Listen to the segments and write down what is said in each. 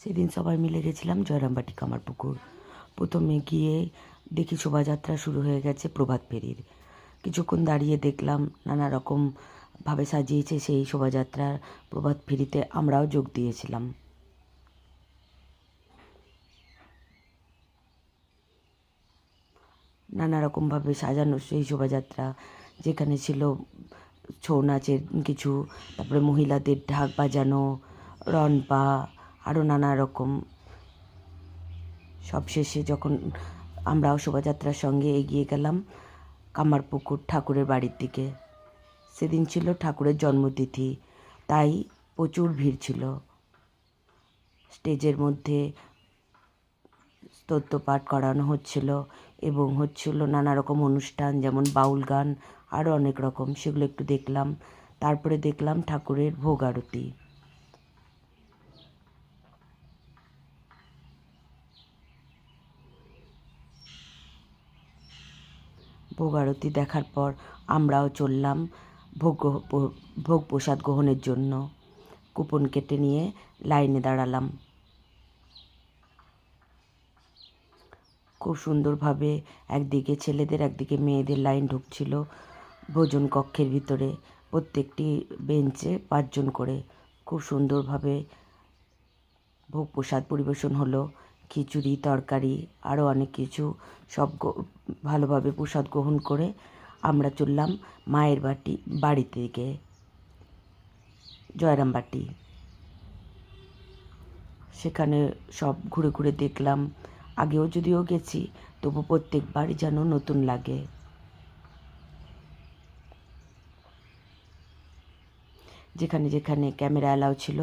সেদিন সবাই মিলে গেছিলাম জয়রামবাটি কামারপুকুর। প্রথমে গিয়ে দেখি শোভাযাত্রা শুরু হয়ে গেছে প্রভাত ফেরির। কিছুক্ষণ দাঁড়িয়ে দেখলাম নানা রকমভাবে সাজিয়েছে সেই শোভাযাত্রার প্রভাত ফেরিতে আমরাও যোগ দিয়েছিলাম। নানা রকমভাবে সাজানো সেই শোভাযাত্রা, যেখানে ছিল ছৌ নাচের কিছু, তারপরে মহিলাদের ঢাক বাজানো, রনপা, আরও নানা রকম। সবশেষে যখন আমরাও শোভাযাত্রার সঙ্গে এগিয়ে গেলাম কামারপুকুর ঠাকুরের বাড়ির দিকে। সেদিন ছিল ঠাকুরের জন্মতিথি, তাই প্রচুর ভিড় ছিল। স্টেজের মধ্যে স্তোত্র পাঠ করানো হচ্ছিল এবং হচ্ছিল নানা রকম অনুষ্ঠান, যেমন বাউল গান, আরও অনেক রকম। সেগুলো একটু দেখলাম। তারপরে দেখলাম ঠাকুরের ভোগ আরতি। ভোগ আরতি দেখার পর আমরাও চললাম ভোগ প্রসাদ গ্রহণের জন্য। কুপন কেটে নিয়ে লাইনে দাঁড়ালাম। খুব সুন্দরভাবে একদিকে ছেলেদের একদিকে মেয়েদের লাইন ঢুকছিল ভোজন কক্ষের ভিতরে। প্রত্যেকটি বেঞ্চে 5 জন করে। খুব সুন্দরভাবে ভোগ প্রসাদ পরিবেশন হলো। খিচুড়ি, তরকারি, আরও অনেক কিছু। সব ভালোভাবে প্রসাদ গ্রহণ করে আমরা চললাম মায়ের বাড়ি থেকে, জয়রামবাটি। সেখানে সব ঘুরে ঘুরে দেখলাম। আগেও যদিও গেছি, তবু প্রত্যেকবারই যেন নতুন লাগে। যেখানে যেখানে ক্যামেরা অ্যালাউ ছিল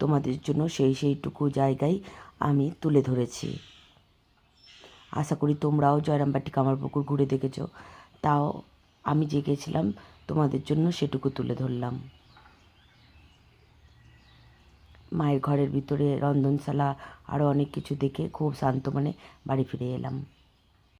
তোমাদের জন্য সেইটুকু জায়গায় আমি তুলে ধরেছি। আশা করি তোমরাও জয়রামবাটি কামারপুকুর ঘুরে দেখেছো। তাও আমি যে গেছিলাম তোমাদের জন্য সেটুকু তুলে ধরলাম। মায়ের ঘরের ভিতরে রন্ধনশালা, আরও অনেক কিছু দেখে খুব শান্ত মনে বাড়ি ফিরে এলাম।